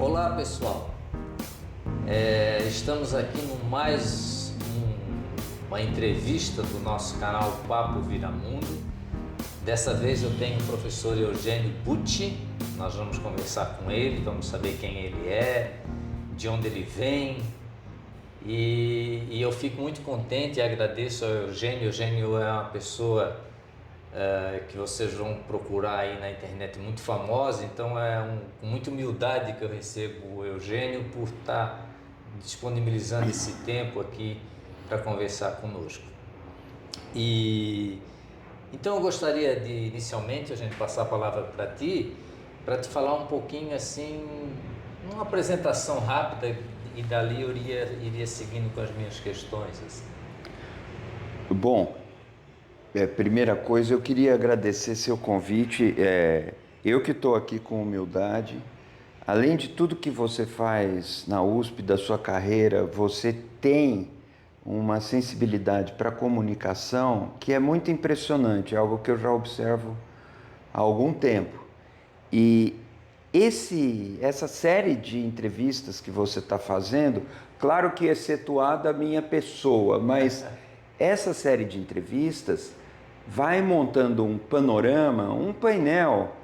Olá pessoal, estamos aqui no uma entrevista do nosso canal Papo Viramundo. Dessa vez eu tenho o professor Eugênio Butti. Nós vamos conversar com ele, vamos saber quem ele é, de onde ele vem, e eu fico muito contente e agradeço ao Eugênio. Eugênio é uma pessoa que vocês vão procurar aí na internet, muito famosa, então com muita humildade que eu recebo o Eugênio por estar disponibilizando esse tempo aqui para conversar conosco. E então eu gostaria de inicialmente a gente passar a palavra para ti falar um pouquinho assim, uma apresentação rápida, e dali eu iria seguindo com as minhas questões assim. Bom, primeira coisa, eu queria agradecer seu convite. Eu que estou aqui com humildade. Além de tudo que você faz na USP, da sua carreira, você tem uma sensibilidade para a comunicação que é muito impressionante, é algo que eu já observo há algum tempo. E essa série de entrevistas que você está fazendo, claro que excetuada a minha pessoa, mas essa série de entrevistas vai montando um panorama, um painel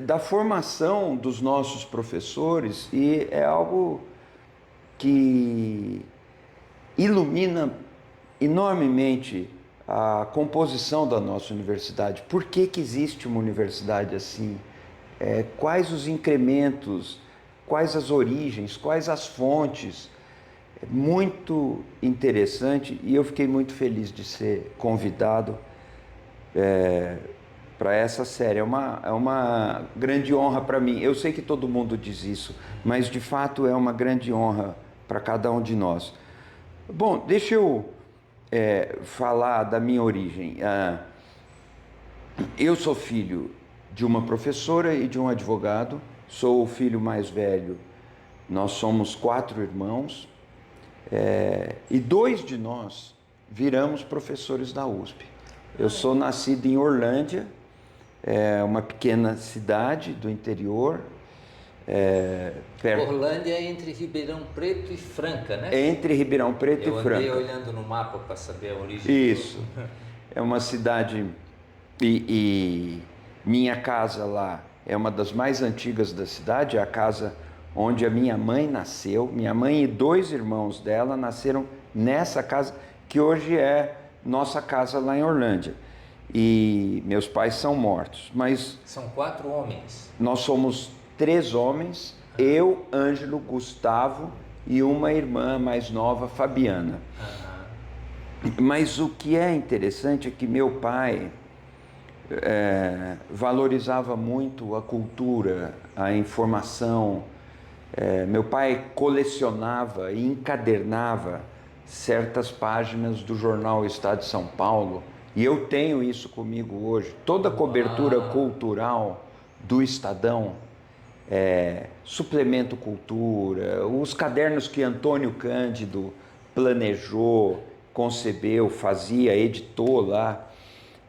da formação dos nossos professores, e é algo que ilumina enormemente a composição da nossa universidade. Por que existe uma universidade assim? Quais os incrementos, quais as origens, quais as fontes? É muito interessante, e eu fiquei muito feliz de ser convidado para essa série. É uma grande honra para mim. Eu sei que todo mundo diz isso, mas de fato é uma grande honra para cada um de nós. Bom, deixa eu falar da minha origem. Eu sou filho de uma professora e de um advogado, sou o filho mais velho. Nós somos 4 irmãos, e 2 de nós viramos professores da USP. Eu sou nascido em Orlândia, uma pequena cidade do interior. Orlândia é entre Ribeirão Preto e Franca, né? Entre Ribeirão Preto e Franca. Eu andei olhando no mapa para saber a origem. Isso. É uma cidade, e minha casa lá é uma das mais antigas da cidade, é a casa onde a minha mãe nasceu. Minha mãe e 2 irmãos dela nasceram nessa casa, que hoje é nossa casa lá em Orlândia. E meus pais são mortos, mas... São 4 homens. Nós somos 3 homens, eu, Ângelo, Gustavo e uma irmã mais nova, Fabiana. Mas o que é interessante é que meu pai valorizava muito a cultura, a informação. Meu pai colecionava e encadernava certas páginas do jornal Estado de São Paulo, e eu tenho isso comigo hoje. Toda a cobertura cultural do Estadão, Suplemento Cultura, os cadernos que Antônio Cândido planejou, concebeu, fazia, editou lá,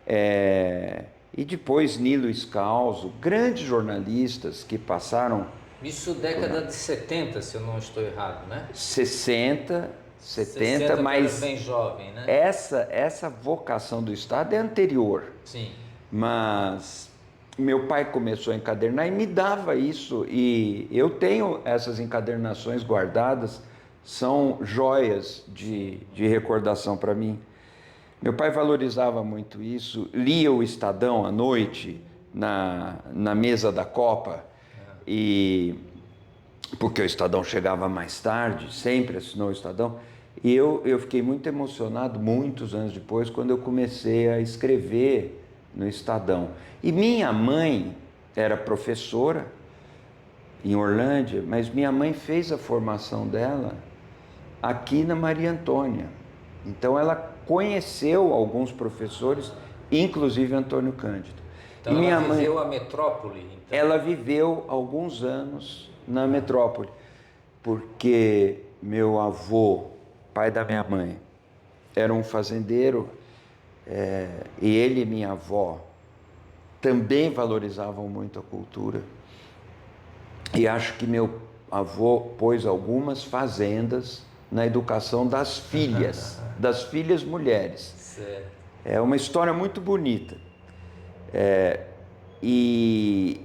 e depois Nilo Scalzo, grandes jornalistas que passaram... Isso década de 70, se eu não estou errado, né? 60, 70, mas bem jovem, né? Essa vocação do Estado é anterior. Sim. Mas meu pai começou a encadernar e me dava isso, e eu tenho essas encadernações guardadas, são joias de recordação para mim. Meu pai valorizava muito isso, lia o Estadão à noite, na mesa da Copa, porque o Estadão chegava mais tarde, sempre assinou o Estadão, e eu fiquei muito emocionado, muitos anos depois, quando eu comecei a escrever no Estadão. E minha mãe era professora em Orlândia, mas minha mãe fez a formação dela aqui na Maria Antônia. Então ela conheceu alguns professores, inclusive Antônio Cândido. Então ela viveu a metrópole? Então. Ela viveu alguns anos na metrópole, porque meu avô, pai da minha mãe, era um fazendeiro, e ele e minha avó também valorizavam muito a cultura. E acho que meu avô pôs algumas fazendas na educação das filhas mulheres. Certo. É uma história muito bonita. E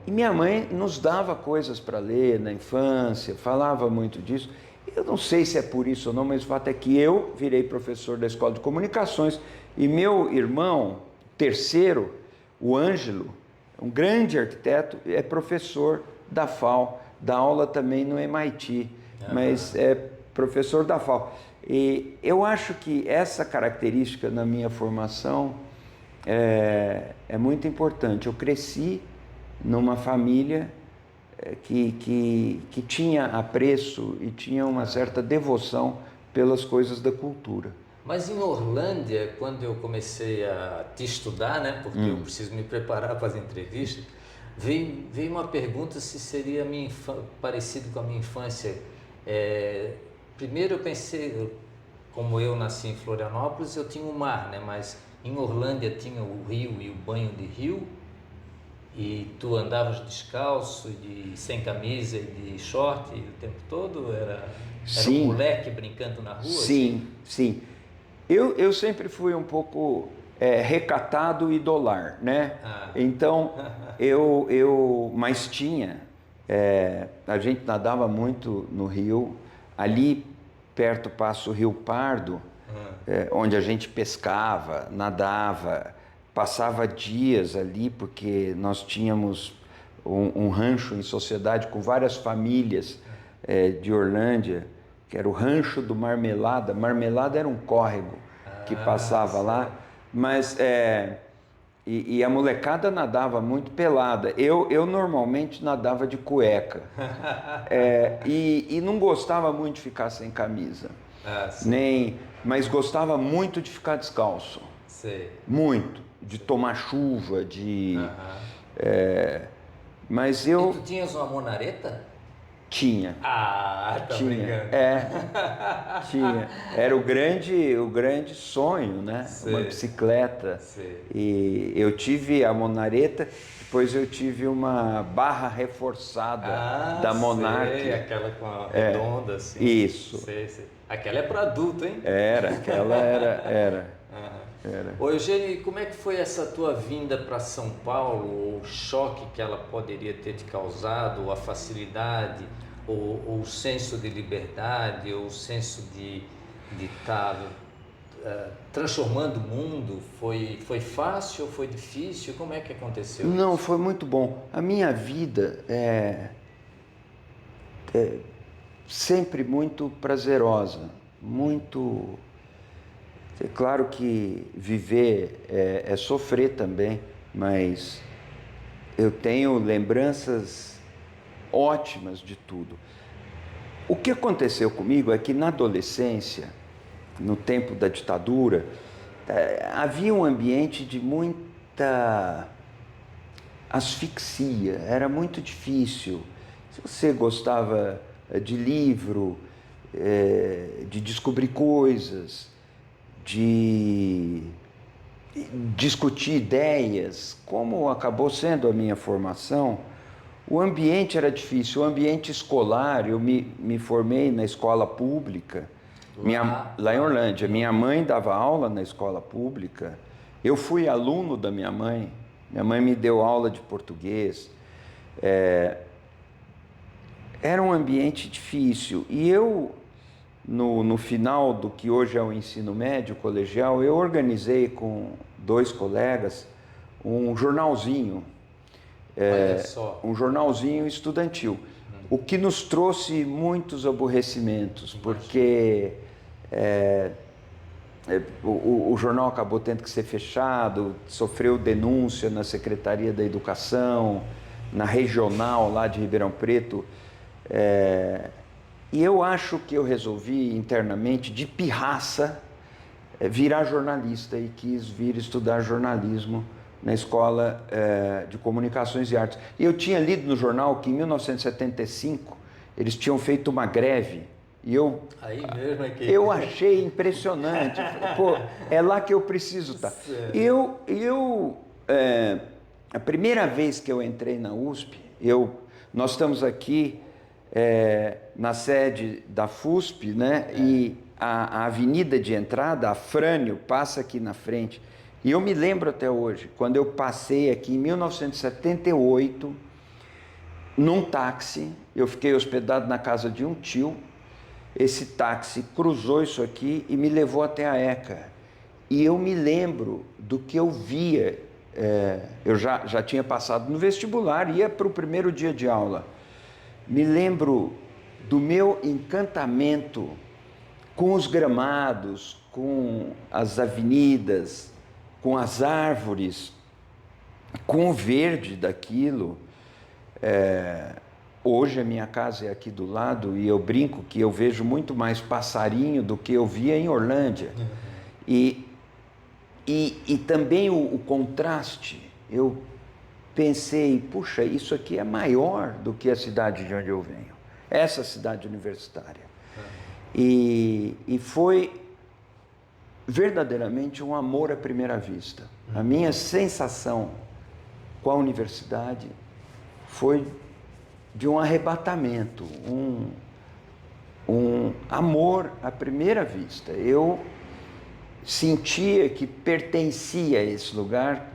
minha mãe nos dava coisas para ler na infância, falava muito disso. Eu não sei se é por isso ou não, mas o fato é que eu virei professor da Escola de Comunicações e meu irmão, terceiro, o Ângelo, um grande arquiteto, é professor da FAO, dá aula também no MIT, mas é professor da FAO. E eu acho que essa característica na minha formação é muito importante. Eu cresci numa família que tinha apreço e tinha uma certa devoção pelas coisas da cultura. Mas em Orlândia, quando eu comecei a te estudar, né, porque eu preciso me preparar para as entrevistas, veio uma pergunta se seria parecido com a minha infância. Primeiro eu pensei, como eu nasci em Florianópolis, eu tinha o mar, né, mas em Orlândia tinha o rio e o banho de rio, e tu andavas descalço, sem camisa e de short o tempo todo? Era um moleque brincando na rua? Sim, assim? Sim. Eu sempre fui um pouco recatado e dolar, né? Então, mas tinha, a gente nadava muito no rio, ali perto passa o Rio Pardo, onde a gente pescava, nadava, passava dias ali, porque nós tínhamos um rancho em sociedade com várias famílias de Orlândia, que era o Rancho do Marmelada. Marmelada era um córrego que passava lá, mas e a molecada nadava muito pelada. Eu normalmente nadava de cueca e não gostava muito de ficar sem camisa, mas gostava muito de ficar descalço. Sei. Muito, de tomar chuva, mas E tu tinhas uma monareta? Tinha. Tá brincando. Tinha. Era o grande sonho, né? Sei. Uma bicicleta. Sei. E eu tive a monareta, depois eu tive uma barra reforçada da Monarch. Sei, aquela com a redonda, assim. Isso. Sei. Aquela é para adulto, hein? Aquela era. Ô Eugênio, como é que foi essa tua vinda para São Paulo? O choque que ela poderia ter te causado, ou a facilidade, ou o senso de liberdade, ou o senso de estar transformando o mundo? Foi fácil ou foi difícil? Como é que aconteceu? Não, foi muito bom. A minha vida é sempre muito prazerosa, muito... É claro que viver é sofrer também, mas eu tenho lembranças ótimas de tudo. O que aconteceu comigo é que na adolescência, no tempo da ditadura, havia um ambiente de muita asfixia, era muito difícil. Se você gostava de livro, de descobrir coisas, de discutir ideias, como acabou sendo a minha formação, o ambiente era difícil, o ambiente escolar. Eu me formei na escola pública, lá em Orlândia. Minha mãe dava aula na escola pública, eu fui aluno da minha mãe me deu aula de português. Era um ambiente difícil, e eu... No final do que hoje é o ensino médio colegial, eu organizei com 2 colegas um jornalzinho, um jornalzinho estudantil, o que nos trouxe muitos aborrecimentos, porque o jornal acabou tendo que ser fechado, sofreu denúncia na Secretaria da Educação, na regional lá de Ribeirão Preto. E eu acho que eu resolvi internamente, de pirraça, virar jornalista, e quis vir estudar jornalismo na Escola de Comunicações e Artes. E eu tinha lido no jornal que em 1975 eles tinham feito uma greve, e eu achei impressionante. Pô, é lá que eu preciso estar. A primeira vez que eu entrei na USP, Nós estamos aqui na sede da FUSP, né? E a avenida de entrada, a Frânio, passa aqui na frente. E eu me lembro até hoje, quando eu passei aqui em 1978, num táxi, eu fiquei hospedado na casa de um tio, esse táxi cruzou isso aqui e me levou até a ECA. E eu me lembro do que eu via, eu já tinha passado no vestibular, ia para o primeiro dia de aula. Me lembro do meu encantamento com os gramados, com as avenidas, com as árvores, com o verde daquilo. Hoje a minha casa é aqui do lado e eu brinco que eu vejo muito mais passarinho do que eu via em Orlândia. E também o contraste, eu pensei, puxa, isso aqui é maior do que a cidade de onde eu venho, essa cidade universitária. E foi verdadeiramente um amor à primeira vista. A minha sensação com a universidade foi de um arrebatamento, um amor à primeira vista. Eu sentia que pertencia a esse lugar,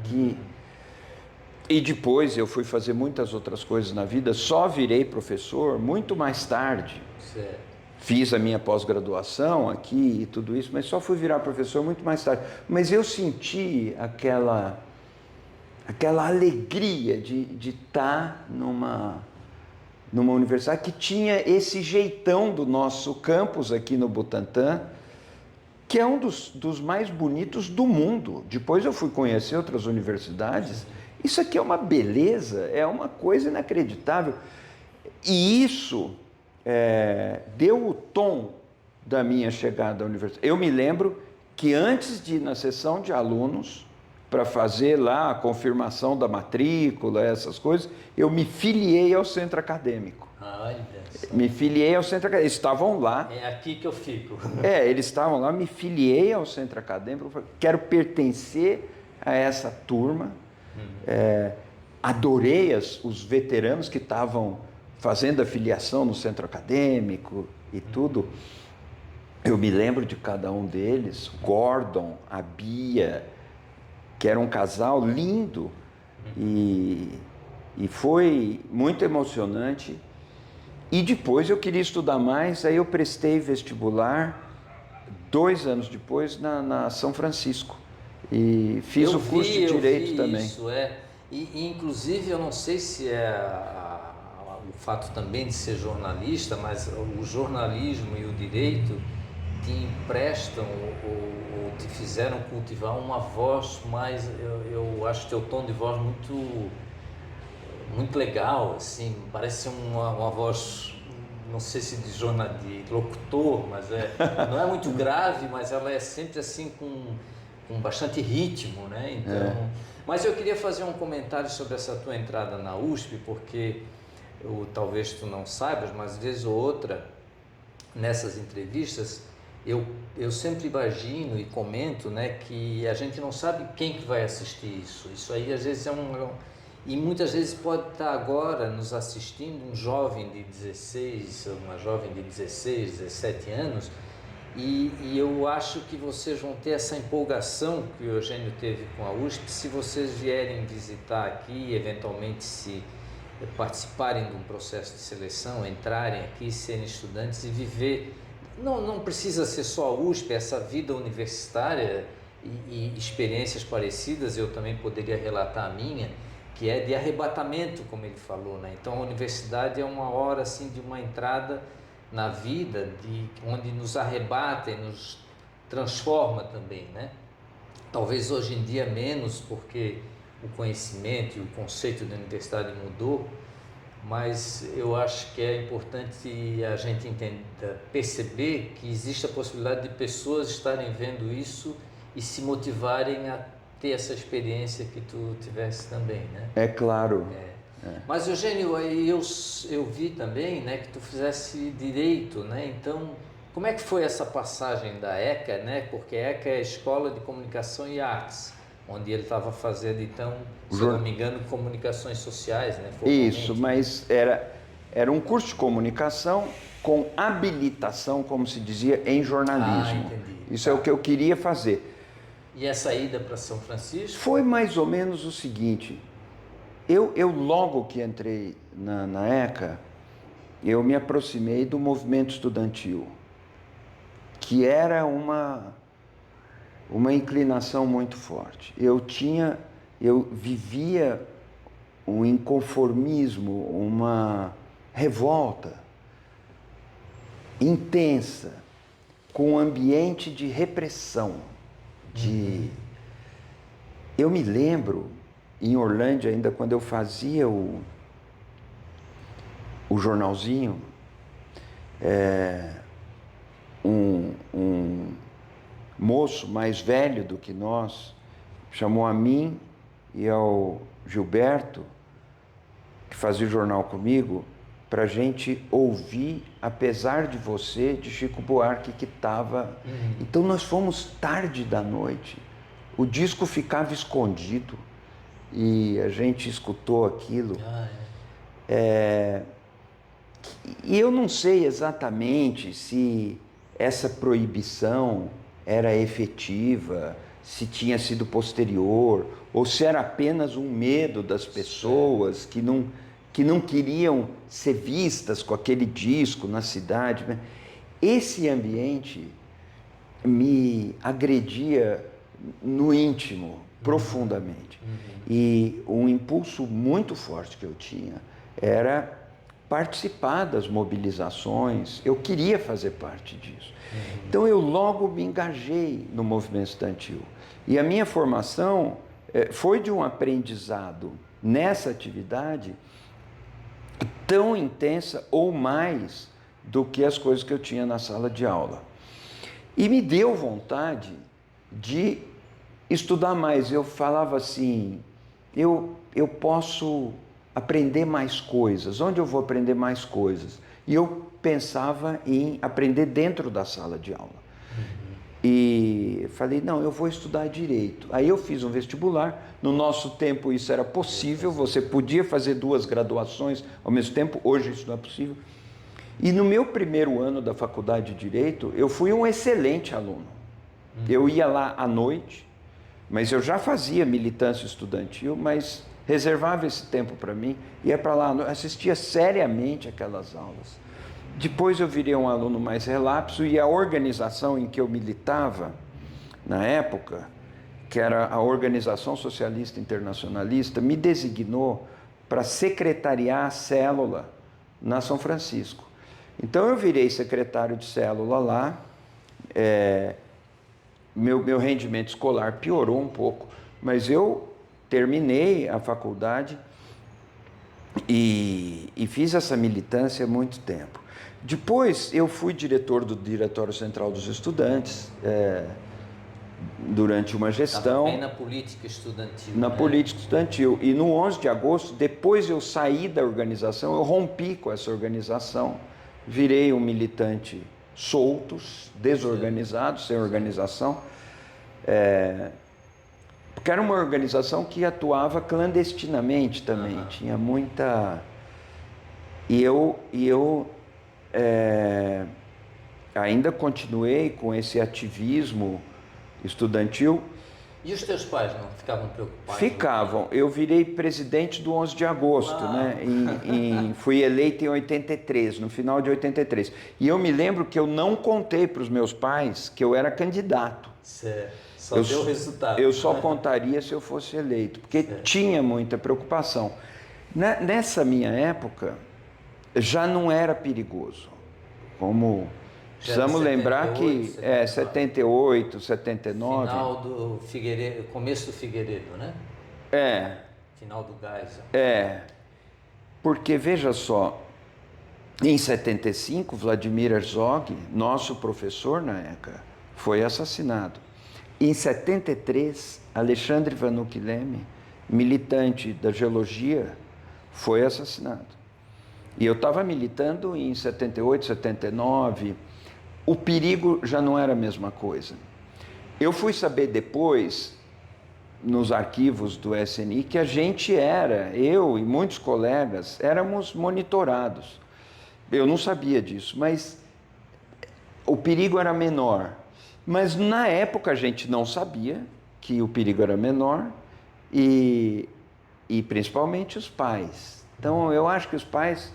e depois eu fui fazer muitas outras coisas na vida, só virei professor muito mais tarde. Certo. Fiz a minha pós-graduação aqui e tudo isso, mas só fui virar professor muito mais tarde. Mas eu senti aquela alegria de estar numa universidade que tinha esse jeitão do nosso campus aqui no Butantã, que é um dos mais bonitos do mundo. Depois eu fui conhecer outras universidades. Isso aqui é uma beleza, é uma coisa inacreditável. E isso deu o tom da minha chegada à universidade. Eu me lembro que antes de ir na sessão de alunos, para fazer lá a confirmação da matrícula, essas coisas, eu me filiei ao centro acadêmico. Olha só. Me filiei ao centro acadêmico. Eles estavam lá. É aqui que eu fico. Eles estavam lá, me filiei ao centro acadêmico, quero pertencer a essa turma. Adorei os veteranos que estavam fazendo a filiação no centro acadêmico e tudo. Eu me lembro de cada um deles, Gordon, a Bia, que era um casal lindo, e foi muito emocionante. E depois eu queria estudar mais, aí eu prestei vestibular 2 anos depois na São Francisco e fiz o curso de Direito também. Isso, e inclusive eu não sei se o fato também de ser jornalista, mas o jornalismo e o direito te emprestam ou te fizeram cultivar uma voz mais, eu acho teu tom de voz muito legal, assim, parece uma voz, não sei se de locutor, mas não é muito grave, mas ela é sempre assim com bastante ritmo, né? Então, mas eu queria fazer um comentário sobre essa tua entrada na USP, porque talvez tu não saibas, mas vez ou outra nessas entrevistas eu sempre imagino e comento, né, que a gente não sabe quem que vai assistir isso. Isso aí às vezes e muitas vezes pode estar agora nos assistindo um jovem de 16, uma jovem de 16, 17 anos, e eu acho que vocês vão ter essa empolgação que o Eugênio teve com a USP, se vocês vierem visitar aqui, eventualmente se participarem de um processo de seleção, entrarem aqui, serem estudantes e viver. Não precisa ser só a USP, essa vida universitária e experiências parecidas, eu também poderia relatar a minha, que é de arrebatamento, como ele falou, né? Então a universidade é uma hora assim de uma entrada na vida, onde nos arrebata e nos transforma também, né? Talvez hoje em dia menos, porque o conhecimento e o conceito da universidade mudou, mas eu acho que é importante a gente perceber que existe a possibilidade de pessoas estarem vendo isso e se motivarem a ter essa experiência que tu tivesse também, né? É claro. Mas, Eugênio, eu vi também, né, que tu fizesse Direito, né? Então, como é que foi essa passagem da ECA, né? Porque a ECA é a Escola de Comunicação e Artes, onde ele estava fazendo, então, se eu não me engano, comunicações sociais, né? Isso, mas era um curso de comunicação com habilitação, como se dizia, em jornalismo. Entendi. Isso é o que eu queria fazer. E a saída para São Francisco? Foi mais ou menos o seguinte, eu logo que entrei na ECA, eu me aproximei do movimento estudantil, que era uma inclinação muito forte. Eu vivia um inconformismo, uma revolta intensa, com um ambiente de repressão. Eu me lembro, em Orlândia, ainda quando eu fazia o jornalzinho, um moço mais velho do que nós chamou a mim e ao Gilberto, que fazia o jornal comigo, para a gente ouvir Apesar de Você, de Chico Buarque, que estava... Então nós fomos tarde da noite, o disco ficava escondido e a gente escutou aquilo. E eu não sei exatamente se essa proibição era efetiva, se tinha sido posterior, ou se era apenas um medo das pessoas que não queriam ser vistas com aquele disco na cidade. Esse ambiente me agredia no íntimo, profundamente. E um impulso muito forte que eu tinha era participar das mobilizações, eu queria fazer parte disso. Então eu logo me engajei no movimento estudantil. E a minha formação foi de um aprendizado nessa atividade tão intensa ou mais do que as coisas que eu tinha na sala de aula. E me deu vontade de estudar mais. Eu falava assim, eu posso aprender mais coisas. Onde eu vou aprender mais coisas? E eu pensava em aprender dentro da sala de aula. E falei, não, eu vou estudar direito. Aí eu fiz um vestibular. No nosso tempo isso era possível, você podia fazer 2 graduações ao mesmo tempo. Hoje isso não é possível. E no meu primeiro ano da faculdade de Direito, eu fui um excelente aluno. Eu ia lá à noite, mas eu já fazia militância estudantil, mas reservava esse tempo para mim, ia para lá, assistia seriamente aquelas aulas. Depois eu virei um aluno mais relapso e a organização em que eu militava, na época, que era a Organização Socialista Internacionalista, me designou para secretariar a célula na São Francisco. Então eu virei secretário de célula lá, meu rendimento escolar piorou um pouco, mas eu terminei a faculdade e fiz essa militância há muito tempo. Depois eu fui diretor do Diretório Central dos Estudantes, durante uma gestão... Estava bem na política estudantil. Na política estudantil. E no 11 de agosto, depois eu saí da organização, eu rompi com essa organização, virei um militante solto, desorganizado, sem organização, porque era uma organização que atuava clandestinamente também, tinha muita... E eu ainda continuei com esse ativismo estudantil. E os teus pais não ficavam preocupados? Ficavam. Eu virei presidente do 11 de agosto, né? Fui eleito em 83, no final de 83. E eu me lembro que eu não contei para os meus pais que eu era candidato. Certo. Só deu resultado. Eu só contaria se eu fosse eleito, porque tinha muita preocupação. Nessa minha época, já não era perigoso. Como precisamos lembrar que 78, 79... Final do Figueiredo, começo do Figueiredo, né? Final do Geisel. Porque veja só, em 75, Vladimir Herzog, nosso professor na ECA, foi assassinado. Em 73, Alexandre Vanucchi Leme, militante da geologia, foi assassinado. E eu estava militando em 78, 79, o perigo já não era a mesma coisa. Eu fui saber depois nos arquivos do SNI que a gente eu e muitos colegas, éramos monitorados. Eu não sabia disso, mas o perigo era menor. Mas na época a gente não sabia que o perigo era menor e principalmente os pais. Então eu acho que os pais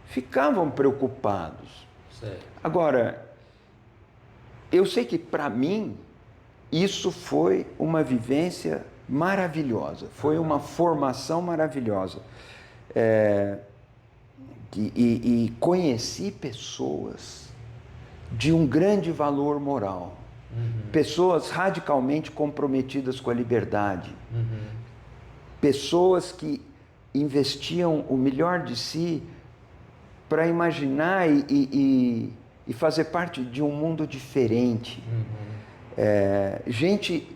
ficavam preocupados. Certo. Agora, eu sei que para mim isso foi uma vivência maravilhosa, foi uma formação maravilhosa. E conheci pessoas de um grande valor moral, pessoas radicalmente comprometidas com a liberdade, pessoas que investiam o melhor de si para imaginar e fazer parte de um mundo diferente. Gente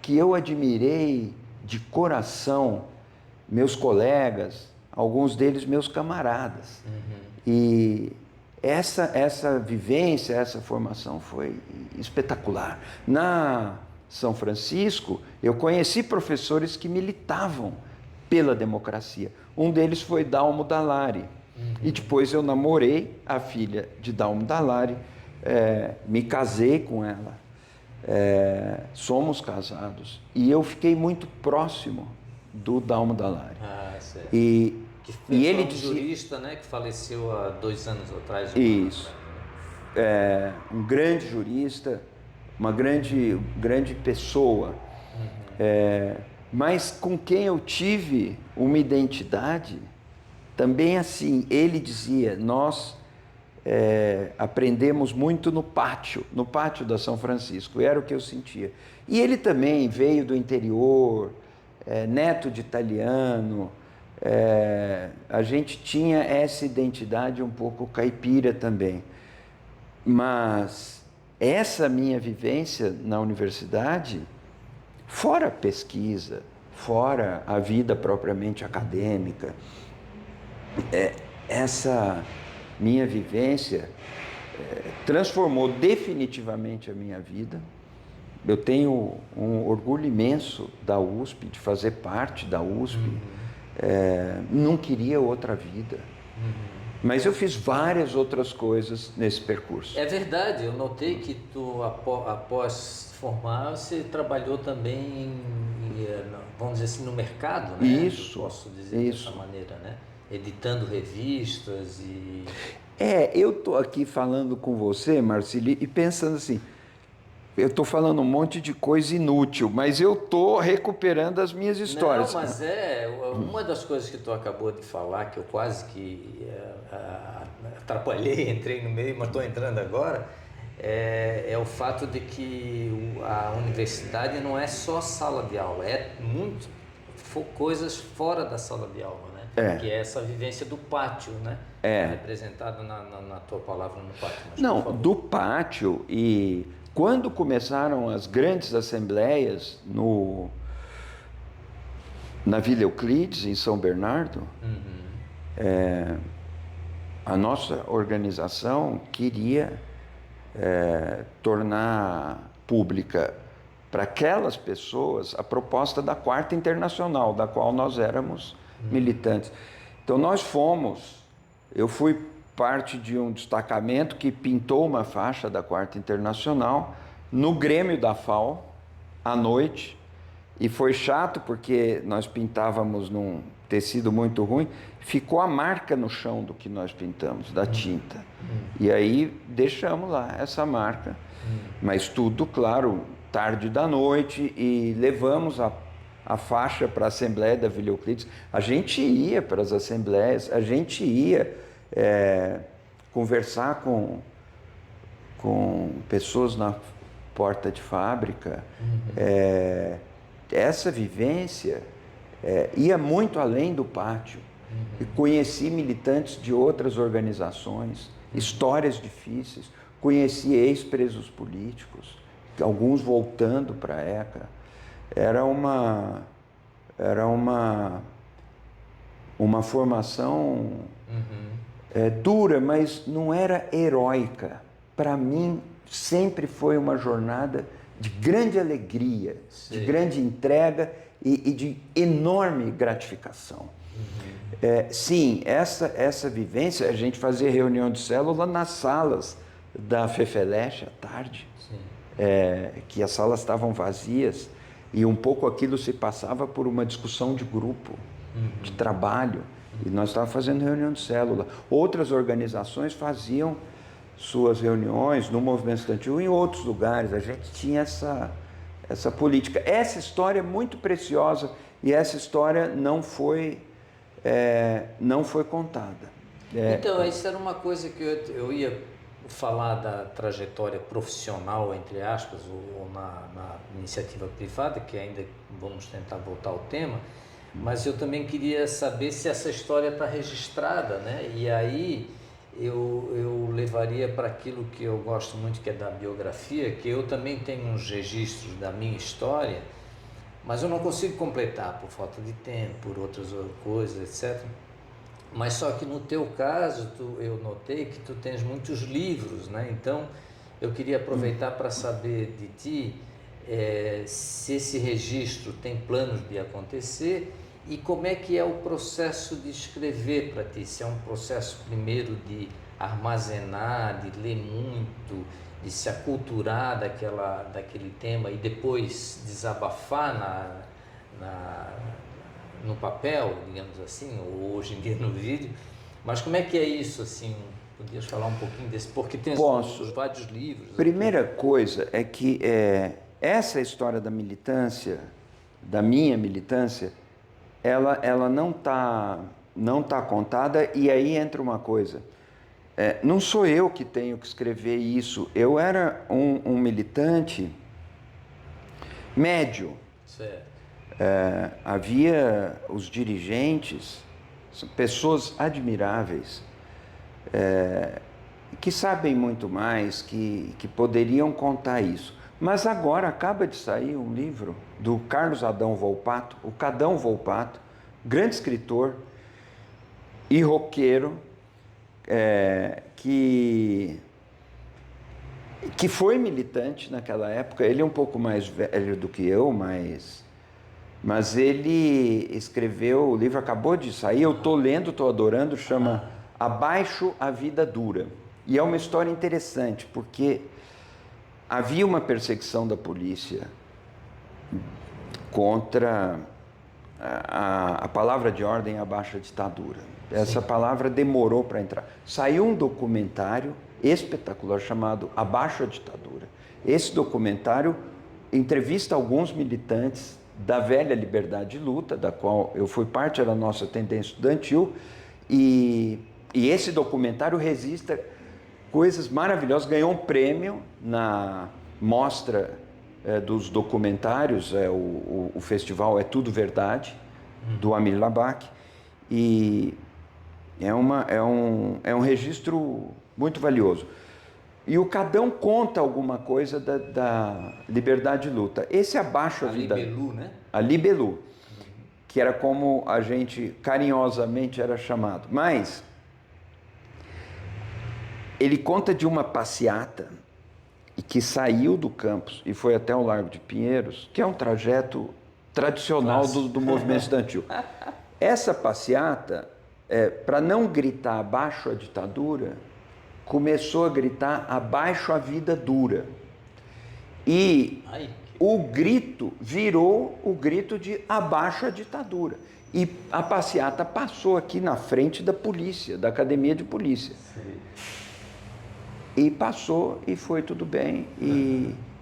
que eu admirei de coração, meus colegas, alguns deles meus camaradas. E essa vivência, essa formação foi espetacular. Na São Francisco, eu conheci professores que militavam pela democracia. Um deles foi Dalmo Dallari. E depois eu namorei a filha de Dalmo Dallari, me casei com ela, somos casados. E eu fiquei muito próximo do Dalmo Dallari. Certo. E ele dizia... jurista, né, que faleceu há 2 anos atrás. Isso. Um grande jurista, uma grande pessoa, mas com quem eu tive uma identidade também assim. Ele dizia, nós aprendemos muito no pátio da São Francisco, era o que eu sentia. E ele também veio do interior, neto de italiano, a gente tinha essa identidade um pouco caipira também. Mas essa minha vivência na universidade, fora a pesquisa, fora a vida propriamente acadêmica, essa minha vivência transformou definitivamente a minha vida. Eu tenho um orgulho imenso da USP, de fazer parte da USP. Não queria outra vida. Mas eu fiz várias outras coisas nesse percurso. É verdade, eu notei que tu, após formar, você trabalhou também, vamos dizer assim, no mercado, né? Isso. Eu posso dizer dessa maneira, né? Editando revistas e... eu estou aqui falando com você, Marcili, e pensando assim, eu estou falando um monte de coisa inútil, mas eu estou recuperando as minhas histórias. Não, mas uma das coisas que tu acabou de falar, que eu quase que atrapalhei, entrei no meio, mas estou entrando agora, é o fato de que a universidade não é só sala de aula, é muito coisas fora da sala de aula, né? Que é essa vivência do pátio, né? Representada na tua palavra no pátio. Mas, não, do pátio. E quando começaram as grandes assembleias na Vila Euclides, em São Bernardo, a nossa organização queria tornar pública para aquelas pessoas a proposta da Quarta Internacional, da qual nós éramos militantes. Então eu fui parte de um destacamento que pintou uma faixa da Quarta Internacional no Grêmio da FAO, à noite, e foi chato porque nós pintávamos num tecido muito ruim, ficou a marca no chão do que nós pintamos, da tinta. E aí deixamos lá essa marca, mas tudo, claro, tarde da noite, e levamos a faixa para a Assembleia da Vila Euclides. A gente ia para as assembleias, a gente ia conversar com pessoas na porta de fábrica. Essa vivência ia muito além do pátio. E conheci militantes de outras organizações, histórias difíceis, conheci ex-presos políticos, alguns voltando para a ECA. Era uma formação dura, mas não era heróica. Para mim, sempre foi uma jornada de grande alegria, Sim. de grande entrega e de enorme gratificação. Sim, essa vivência, a gente fazia reunião de célula nas salas da Fefeleche à tarde, que as salas estavam vazias, e um pouco aquilo se passava por uma discussão de grupo, de trabalho, e nós estávamos fazendo reunião de célula. Outras organizações faziam suas reuniões no movimento estudantil em outros lugares. A gente tinha essa política. Essa história é muito preciosa e essa história não foi contada. Então, isso era uma coisa que eu ia falar da trajetória profissional, entre aspas, ou na iniciativa privada, que ainda vamos tentar voltar ao tema, mas eu também queria saber se essa história está registrada, né? E aí eu levaria para aquilo que eu gosto muito, que é da biografia, que eu também tenho uns registros da minha história, mas eu não consigo completar por falta de tempo, por outras coisas, etc. Mas só que no teu caso, eu notei que tu tens muitos livros, né? Então eu queria aproveitar para saber de ti se esse registro tem planos de acontecer e como é que é o processo de escrever para ti. Se é um processo primeiro de armazenar, de ler muito, de se aculturar daquele tema e depois desabafar no papel, digamos assim, ou hoje em dia no vídeo, mas como é que é isso, assim, podias falar um pouquinho desse, porque tem os vários livros. Primeira coisa é que essa história da militância, da minha militância, ela não tá contada, e aí entra uma coisa, não sou eu que tenho que escrever isso, eu era um militante médio. Certo. Havia os dirigentes, pessoas admiráveis, que sabem muito mais, que poderiam contar isso. Mas agora acaba de sair um livro do Carlos Adão Volpato, o Cadão Volpato, grande escritor e roqueiro, que foi militante naquela época. Ele é um pouco mais velho do que eu, mas ele escreveu, o livro acabou de sair, eu estou lendo, estou adorando, chama Abaixo a Vida Dura. E é uma história interessante, porque havia uma perseguição da polícia contra a palavra de ordem abaixo a ditadura. Essa palavra demorou para entrar. Saiu um documentário espetacular chamado Abaixo a Ditadura. Esse documentário entrevista alguns militantes da velha Liberdade de Luta, da qual eu fui parte, era a nossa tendência estudantil, e esse documentário registra coisas maravilhosas, ganhou um prêmio na mostra dos documentários, o festival É Tudo Verdade, do Amir Labak, e é um registro muito valioso. E o Cadão conta alguma coisa da liberdade de luta. Esse Abaixo a Vida... A Libelu, né? A Libelu, que era como a gente carinhosamente era chamado. Mas ele conta de uma passeata que saiu do campus e foi até o Largo de Pinheiros, que é um trajeto tradicional do movimento estudantil. Essa passeata, para não gritar abaixo a ditadura, começou a gritar abaixo a vida dura. E o grito virou o grito de abaixo a ditadura. E a passeata passou aqui na frente da polícia, da academia de polícia. Sim. E passou e foi tudo bem.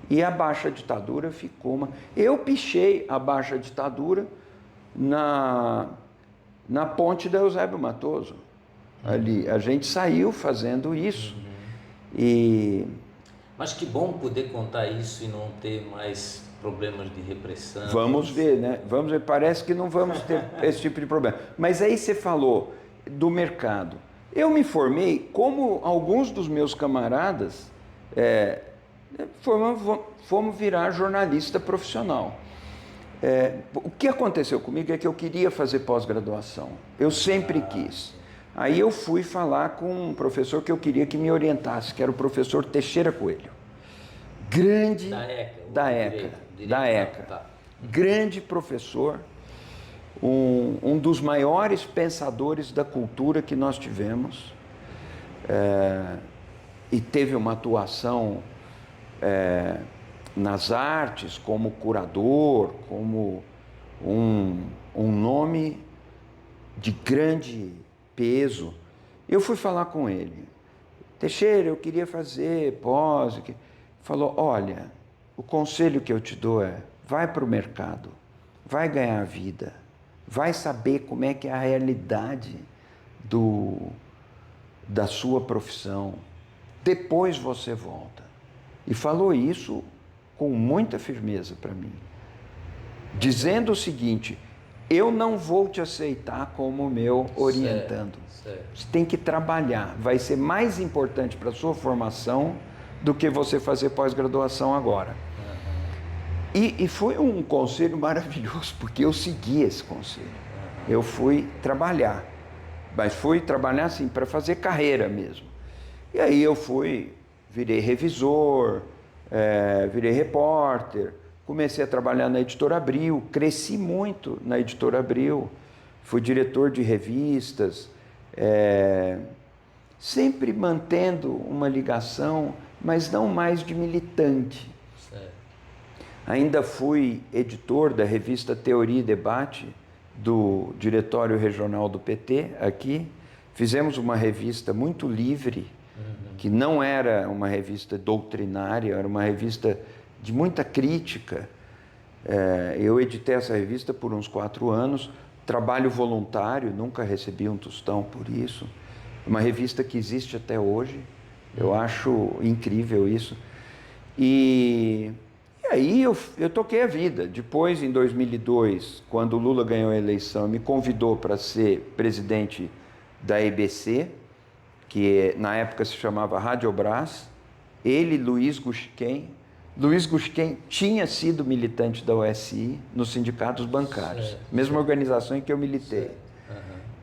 E abaixo a ditadura ficou uma... Eu pichei abaixo a ditadura na ponte da Eusébio Matoso. Ali, a gente saiu fazendo isso. Mas que bom poder contar isso e não ter mais problemas de repressão. Vamos ver, né? Vamos ver, parece que não vamos ter esse tipo de problema. Mas aí você falou do mercado. Eu me formei, como alguns dos meus camaradas, fomos virar jornalista profissional. O que aconteceu comigo é que eu queria fazer pós-graduação. Eu sempre quis. Aí eu fui falar com um professor que eu queria que me orientasse, que era o professor Teixeira Coelho, grande Da ECA. da ECA. Tá. Grande professor, um dos maiores pensadores da cultura que nós tivemos, e teve uma atuação nas artes como curador, como um nome de grande peso. Eu fui falar com ele: Teixeira, eu queria fazer pós. Falou: olha, o conselho que eu te dou é: vai para o mercado, vai ganhar vida, vai saber como é que é a realidade da sua profissão, depois você volta. E falou isso com muita firmeza para mim, dizendo o seguinte: eu não vou te aceitar como meu orientando. Certo. Você tem que trabalhar, vai ser mais importante para a sua formação do que você fazer pós-graduação agora. E foi um conselho maravilhoso, porque eu segui esse conselho. Eu fui trabalhar, mas fui trabalhar assim, para fazer carreira mesmo. E aí eu virei revisor, virei repórter, comecei a trabalhar na Editora Abril, cresci muito na Editora Abril, fui diretor de revistas, sempre mantendo uma ligação, mas não mais de militante. Certo. Ainda fui editor da revista Teoria e Debate, do Diretório Regional do PT, aqui. Fizemos uma revista muito livre, que não era uma revista doutrinária, era uma revista de muita crítica. Eu editei essa revista por uns 4 anos, trabalho voluntário, nunca recebi um tostão por isso. Uma revista que existe até hoje, eu acho incrível isso. E aí eu toquei a vida. Depois, em 2002, quando o Lula ganhou a eleição, me convidou para ser presidente da EBC, que na época se chamava Radiobras. Ele, Luiz Gusquem. Luiz Gusquem tinha sido militante da USI nos sindicatos bancários, mesma organização em que eu militei.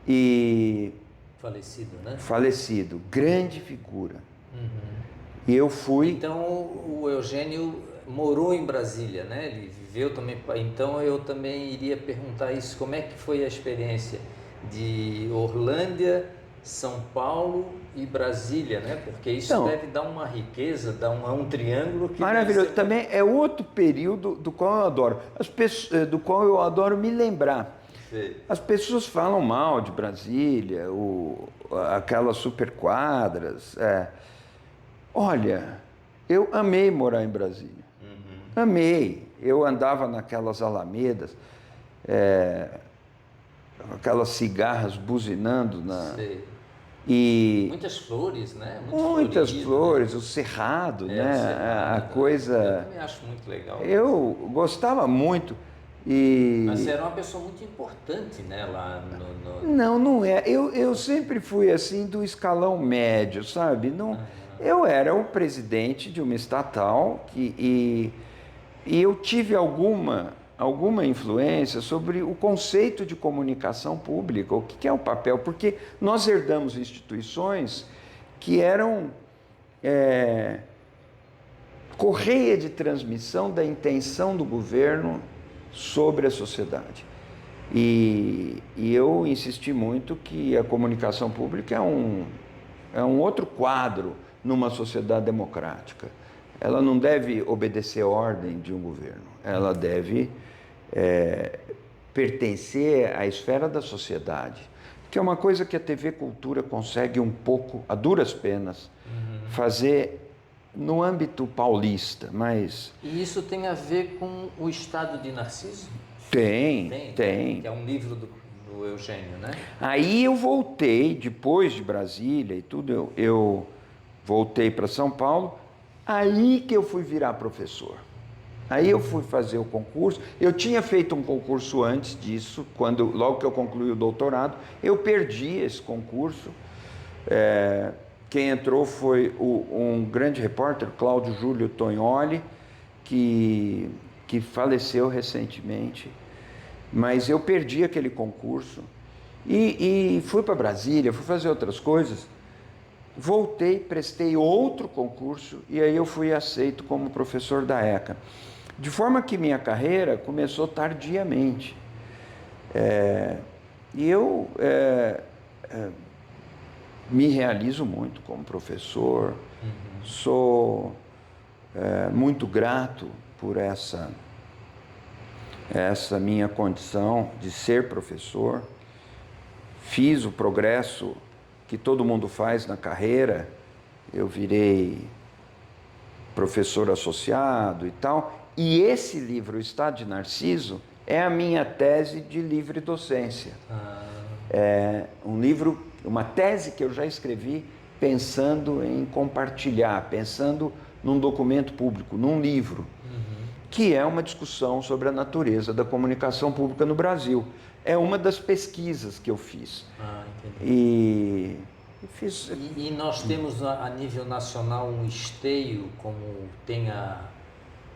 E falecido, né? Falecido, grande figura. E eu fui... Então o Eugênio morou em Brasília, né? Ele viveu também... Então eu também iria perguntar isso, como é que foi a experiência de Orlândia, São Paulo e Brasília, né? Porque isso então, deve dar uma riqueza, dar um triângulo que... Maravilhoso. Também é outro período do qual eu adoro. Do qual eu adoro me lembrar. Sim. As pessoas falam mal de Brasília, aquelas superquadras. Olha, eu amei morar em Brasília. Amei. Eu andava naquelas alamedas, aquelas cigarras buzinando Sim. E muitas flores, né? Muitas flores, né? o cerrado, O né? cerrado, a coisa... Eu também acho muito legal. Eu gostava muito. Mas você era uma pessoa muito importante, né? Lá Não é. Eu sempre fui assim do escalão médio, sabe? Não, eu era o presidente de uma estatal e eu tive alguma influência sobre o conceito de comunicação pública, o que é o papel, porque nós herdamos instituições que eram correia de transmissão da intenção do governo sobre a sociedade. E eu insisti muito que a comunicação pública é um outro quadro numa sociedade democrática. Ela não deve obedecer a ordem de um governo, ela deve pertencer à esfera da sociedade, que é uma coisa que a TV Cultura consegue um pouco, a duras penas, fazer no âmbito paulista, mas... E isso tem a ver com o Estado de Narciso? Tem. Que é um livro do Eugênio, né? Aí eu voltei, depois de Brasília e tudo, eu voltei para São Paulo, aí que eu fui virar professor. Aí eu fui fazer o concurso. Eu tinha feito um concurso antes disso, logo que eu concluí o doutorado, eu perdi esse concurso. Quem entrou foi um grande repórter, Cláudio Júlio Tognoli, que faleceu recentemente. Mas eu perdi aquele concurso e fui para Brasília, fui fazer outras coisas. voltei, prestei outro concurso e aí eu fui aceito como professor da ECA. De forma que minha carreira começou tardiamente. E eu me realizo muito como professor, sou muito grato por essa minha condição de ser professor. Fiz o progresso que todo mundo faz na carreira, eu virei professor associado e tal, e esse livro, O Estado de Narciso, é a minha tese de livre docência. É um livro, uma tese que eu já escrevi pensando em compartilhar, pensando num documento público, num livro, que é uma discussão sobre a natureza da comunicação pública no Brasil. É uma das pesquisas que eu fiz. Entendi. E nós temos a nível nacional um esteio, como tem a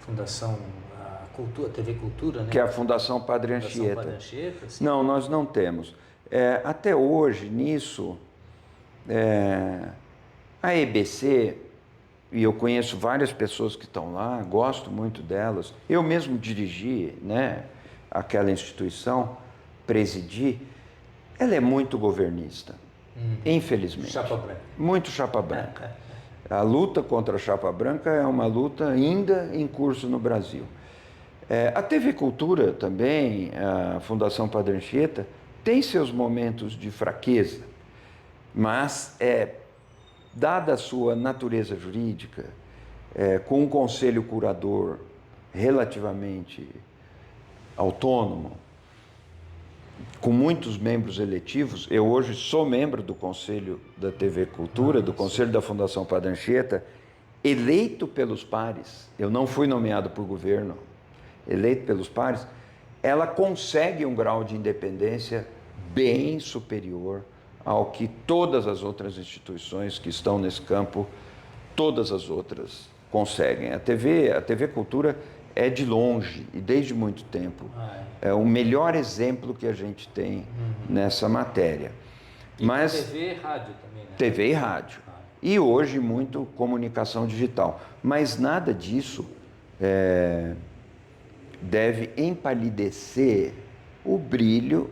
Fundação a TV Cultura, né? Que é a Fundação Padre Anchieta. Não, nós não temos. Até hoje, nisso, a EBC, e eu conheço várias pessoas que estão lá, gosto muito delas. Eu mesmo dirigi, né, aquela instituição, presidi. Ela é muito governista, infelizmente. Chapa branca. Muito chapa branca. A luta contra a chapa branca é uma luta ainda em curso no Brasil. A TV Cultura também, a Fundação Padre Anchieta, tem seus momentos de fraqueza, mas dada a sua natureza jurídica, com um conselho curador relativamente autônomo, com muitos membros eletivos, eu hoje sou membro do Conselho da TV Cultura, do Conselho da Fundação Padre Anchieta, eleito pelos pares, eu não fui nomeado por governo, eleito pelos pares, ela consegue um grau de independência bem superior ao que todas as outras instituições que estão nesse campo, todas as outras conseguem. A TV Cultura é de longe e desde muito tempo é o melhor exemplo que a gente tem nessa matéria. Mas TV e rádio também, né? TV e rádio. E hoje muito comunicação digital. Mas nada disso deve empalidecer o brilho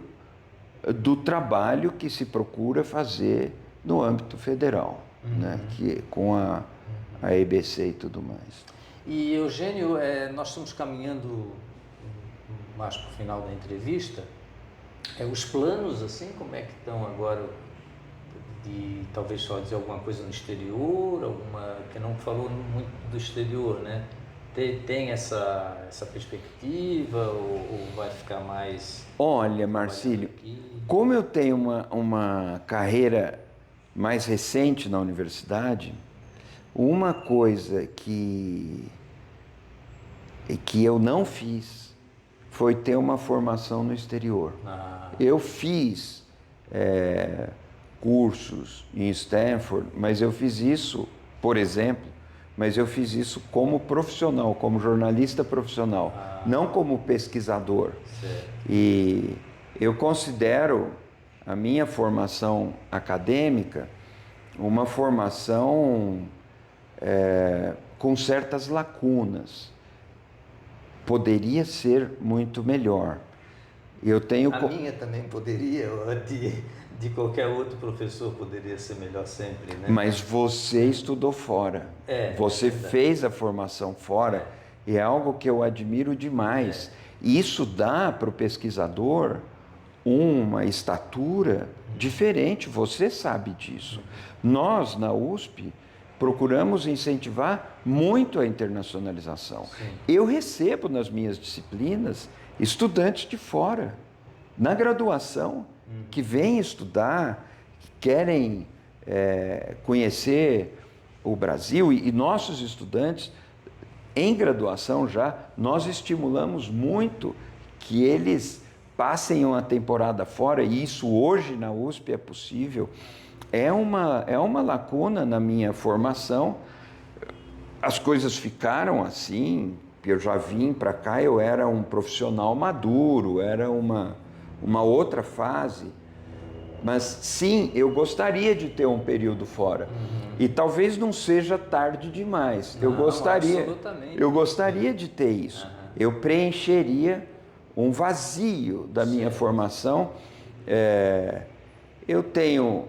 do trabalho que se procura fazer no âmbito federal, né? Que, com a EBC e tudo mais. E, Eugênio, nós estamos caminhando mais para o final da entrevista. Os planos, assim, como é que estão agora? De talvez só dizer alguma coisa no exterior, que não falou muito do exterior, né? Tem essa perspectiva ou vai ficar mais... Olha, Marcílio, como eu tenho uma carreira mais recente na universidade, uma coisa que eu não fiz foi ter uma formação no exterior. Eu fiz cursos em Stanford, mas eu fiz isso, por exemplo, como profissional, como jornalista profissional, não como pesquisador. Certo. E eu considero a minha formação acadêmica uma formação com certas lacunas. Poderia ser muito melhor. A minha também poderia, de qualquer outro professor poderia ser melhor sempre, né? Mas você estudou fora. Você fez a formação fora e é algo que eu admiro demais. E isso dá para o pesquisador uma estatura diferente, você sabe disso. Nós, na USP, procuramos incentivar muito a internacionalização. Sim. Eu recebo nas minhas disciplinas estudantes de fora, na graduação, que vêm estudar, que querem conhecer o Brasil, e nossos estudantes, em graduação já, nós estimulamos muito que eles passem uma temporada fora, e isso hoje na USP é possível. É uma lacuna na minha formação. As coisas ficaram assim, eu já vim para cá, eu era um profissional maduro, era uma outra fase. Mas sim, eu gostaria de ter um período fora. E talvez não seja tarde demais. Não, Eu gostaria de ter isso. Eu preencheria um vazio da minha formação. Eu tenho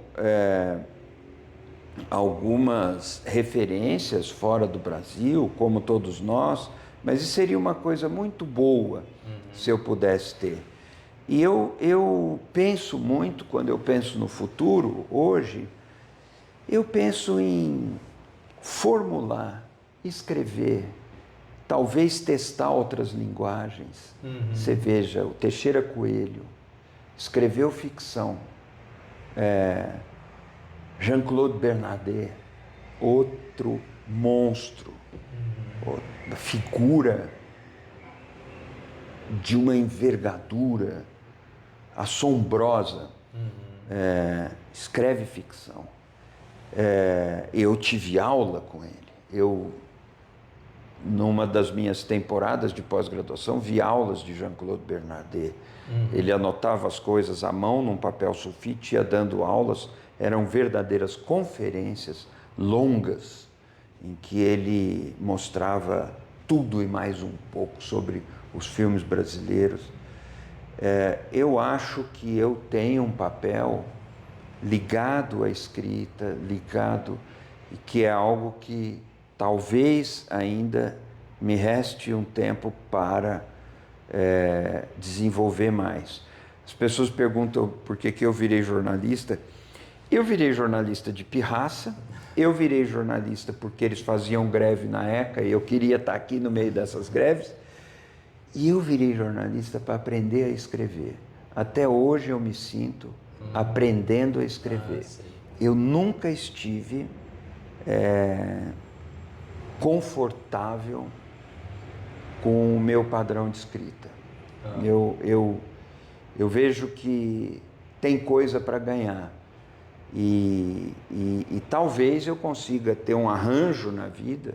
algumas referências fora do Brasil, como todos nós, mas isso seria uma coisa muito boa se eu pudesse ter. E eu penso muito, quando eu penso no futuro, hoje, eu penso em formular, escrever, talvez testar outras linguagens. Você veja, o Teixeira Coelho escreveu ficção. Jean-Claude Bernardet, outro monstro, outra figura de uma envergadura assombrosa, escreve ficção. Eu tive aula com ele. Numa das minhas temporadas de pós-graduação, vi aulas de Jean-Claude Bernardet. Ele anotava as coisas à mão num papel sulfite, ia dando aulas. Eram verdadeiras conferências longas, em que ele mostrava tudo e mais um pouco sobre os filmes brasileiros. Eu acho que eu tenho um papel ligado à escrita, e que é algo que talvez ainda me reste um tempo para desenvolver mais. As pessoas perguntam por que eu virei jornalista. Eu virei jornalista de pirraça, eu virei jornalista porque eles faziam greve na ECA e eu queria estar aqui no meio dessas greves, e eu virei jornalista para aprender a escrever. Até hoje eu me sinto aprendendo a escrever. Eu nunca estive confortável com o meu padrão de escrita. Eu vejo que tem coisa para ganhar. E talvez eu consiga ter um arranjo na vida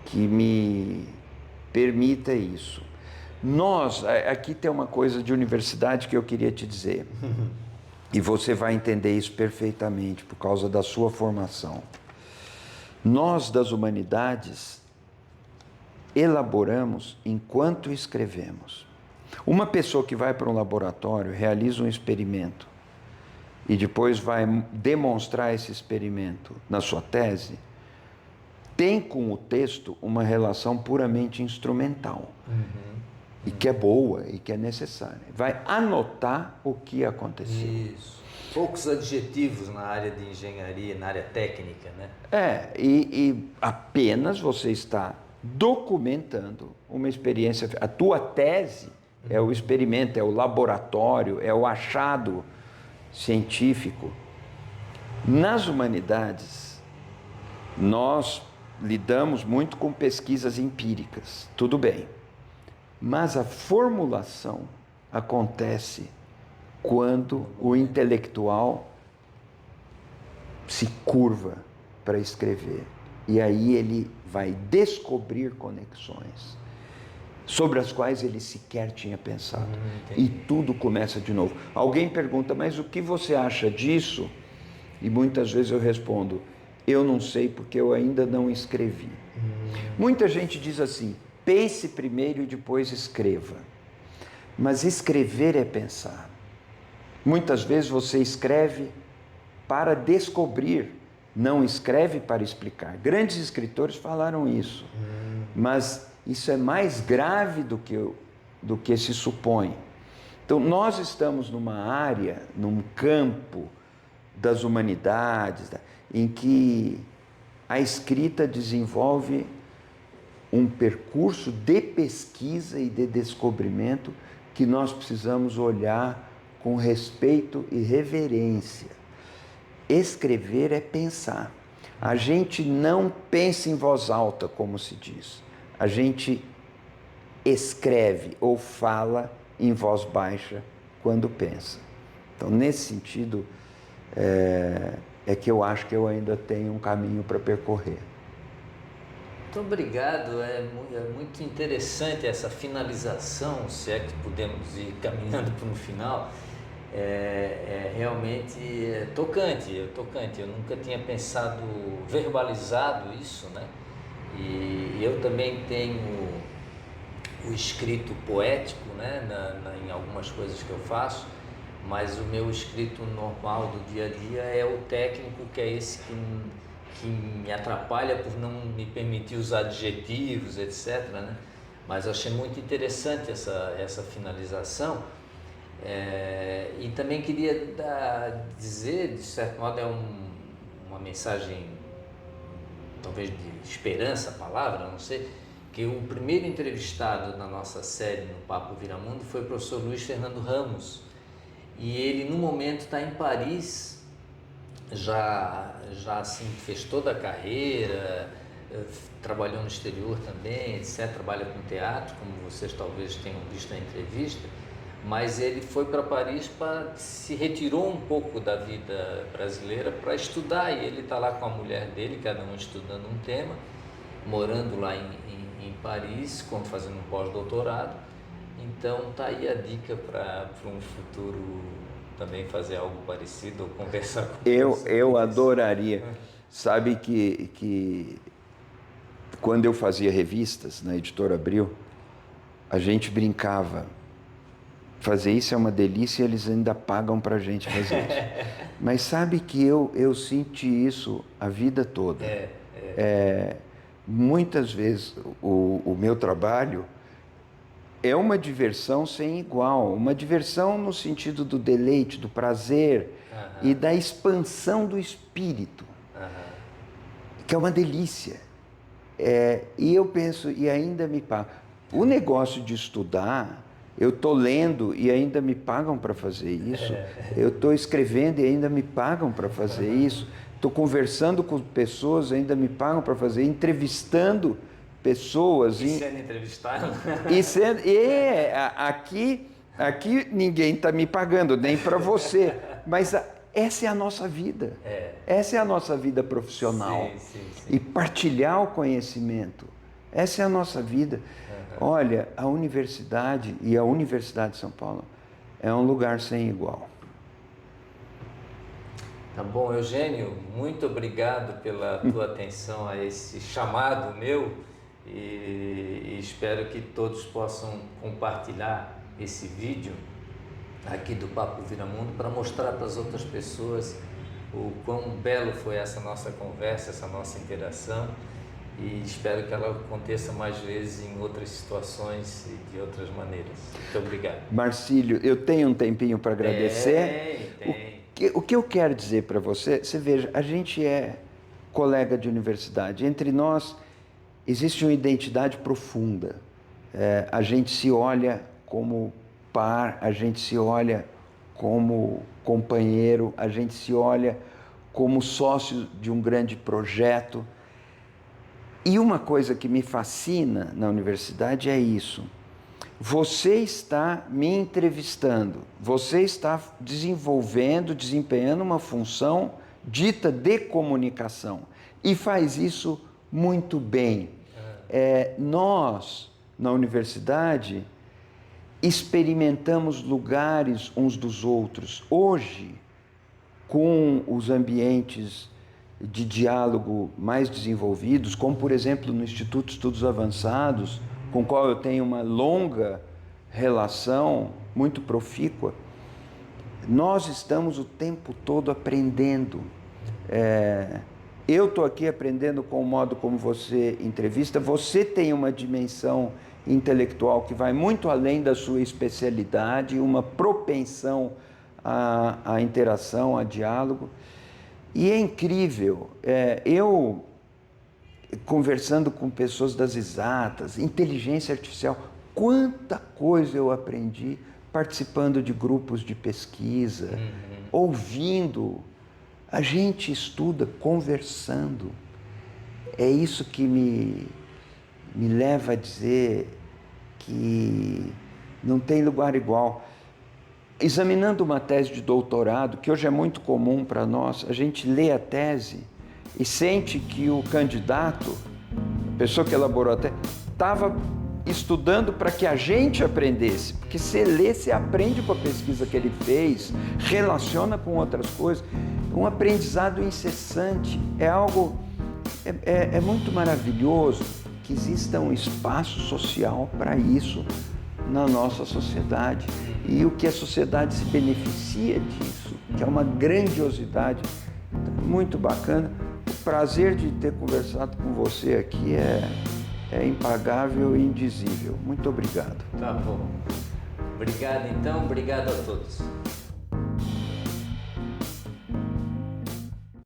que me permita isso. Aqui tem uma coisa de universidade que eu queria te dizer, e você vai entender isso perfeitamente por causa da sua formação. Nós, das humanidades, elaboramos enquanto escrevemos. Uma pessoa que vai para um laboratório, realiza um experimento, e depois vai demonstrar esse experimento na sua tese, tem com o texto uma relação puramente instrumental, e que é boa, e que é necessária. Vai anotar o que aconteceu. Isso. Poucos adjetivos na área de engenharia, na área técnica, né? E apenas você está documentando uma experiência. A tua tese é o experimento, é o laboratório, é o achado científico. Nas humanidades, nós lidamos muito com pesquisas empíricas, tudo bem, mas a formulação acontece quando o intelectual se curva para escrever, e aí ele vai descobrir conexões sobre as quais ele sequer tinha pensado. E tudo começa de novo. Alguém pergunta, mas o que você acha disso? E muitas vezes eu respondo, eu não sei porque eu ainda não escrevi. Muita gente diz assim, pense primeiro e depois escreva. Mas escrever é pensar. Muitas vezes você escreve para descobrir, não escreve para explicar. Grandes escritores falaram isso, mas isso é mais grave do que se supõe. Então, nós estamos numa área, num campo das humanidades, em que a escrita desenvolve um percurso de pesquisa e de descobrimento que nós precisamos olhar com respeito e reverência. Escrever é pensar. A gente não pensa em voz alta, como se diz. A gente escreve ou fala em voz baixa quando pensa. Então, nesse sentido, é que eu acho que eu ainda tenho um caminho para percorrer. Muito obrigado, é muito interessante essa finalização, se é que podemos ir caminhando para um final. é realmente tocante, tocante. Eu nunca tinha pensado, verbalizado isso, né? E eu também tenho o escrito poético, né, em algumas coisas que eu faço, mas o meu escrito normal do dia a dia é o técnico, que é esse que me atrapalha por não me permitir usar adjetivos, etc., né? Mas eu achei muito interessante essa finalização. E também queria dizer, de certo modo, uma mensagem, talvez de esperança, a palavra, não sei, que o primeiro entrevistado na nossa série no Papo Viramundo foi o professor Luiz Fernando Ramos, e ele no momento está em Paris, já assim fez toda a carreira, trabalhou no exterior também, etc., trabalha com teatro, como vocês talvez tenham visto na entrevista, mas ele foi para Paris, se retirou um pouco da vida brasileira para estudar, e ele está lá com a mulher dele, cada um estudando um tema, morando lá em Paris, fazendo um pós-doutorado. Então tá aí a dica para um futuro também fazer algo parecido ou conversar com eu adoraria. Sabe que quando eu fazia revistas na Editora Abril, a gente brincava. Fazer isso é uma delícia e eles ainda pagam pra gente fazer isso. Mas sabe que eu senti isso a vida toda. Muitas vezes o meu trabalho é uma diversão sem igual, uma diversão no sentido do deleite, do prazer e da expansão do espírito, que é uma delícia. E eu penso, e ainda me pagam. O negócio de estudar, eu estou lendo e ainda me pagam para fazer isso, eu estou escrevendo e ainda me pagam para fazer isso, estou conversando com pessoas, ainda me pagam para fazer, entrevistando pessoas. E sendo entrevistado. Aqui ninguém está me pagando, nem para você, mas essa é a nossa vida, essa é a nossa vida profissional. Sim. E partilhar o conhecimento, essa é a nossa vida. Olha, a universidade e a Universidade de São Paulo é um lugar sem igual. Tá bom, Eugênio, muito obrigado pela tua atenção a esse chamado meu, e espero que todos possam compartilhar esse vídeo aqui do Papo Viramundo para mostrar para as outras pessoas o quão belo foi essa nossa conversa, essa nossa interação, e espero que ela aconteça mais vezes em outras situações e de outras maneiras. Muito obrigado. Marcílio, eu tenho um tempinho para agradecer. Tem. O que eu quero dizer para você, você veja, a gente é colega de universidade, entre nós existe uma identidade profunda, a gente se olha como par, a gente se olha como companheiro, a gente se olha como sócio de um grande projeto. E uma coisa que me fascina na universidade é isso. Você está me entrevistando, você está desempenhando uma função dita de comunicação e faz isso muito bem. Nós, na universidade, experimentamos lugares uns dos outros. Hoje, com os ambientes de diálogo mais desenvolvidos, como por exemplo no Instituto de Estudos Avançados, com o qual eu tenho uma longa relação, muito profícua, nós estamos o tempo todo aprendendo. Eu estou aqui aprendendo com o modo como você entrevista, você tem uma dimensão intelectual que vai muito além da sua especialidade, uma propensão à interação, a diálogo. E é incrível, eu conversando com pessoas das exatas, inteligência artificial, quanta coisa eu aprendi participando de grupos de pesquisa, ouvindo. A gente estuda conversando. É isso que me leva a dizer que não tem lugar igual. Examinando uma tese de doutorado, que hoje é muito comum para nós, a gente lê a tese e sente que o candidato, a pessoa que elaborou a tese, estava estudando para que a gente aprendesse, porque você lê, você aprende com a pesquisa que ele fez, relaciona com outras coisas. Um aprendizado incessante é algo, é muito maravilhoso que exista um espaço social para isso na nossa sociedade e o que a sociedade se beneficia disso, que é uma grandiosidade muito bacana. O prazer de ter conversado com você aqui é impagável e indizível. Muito obrigado. Tá bom. Obrigado então, obrigado a todos.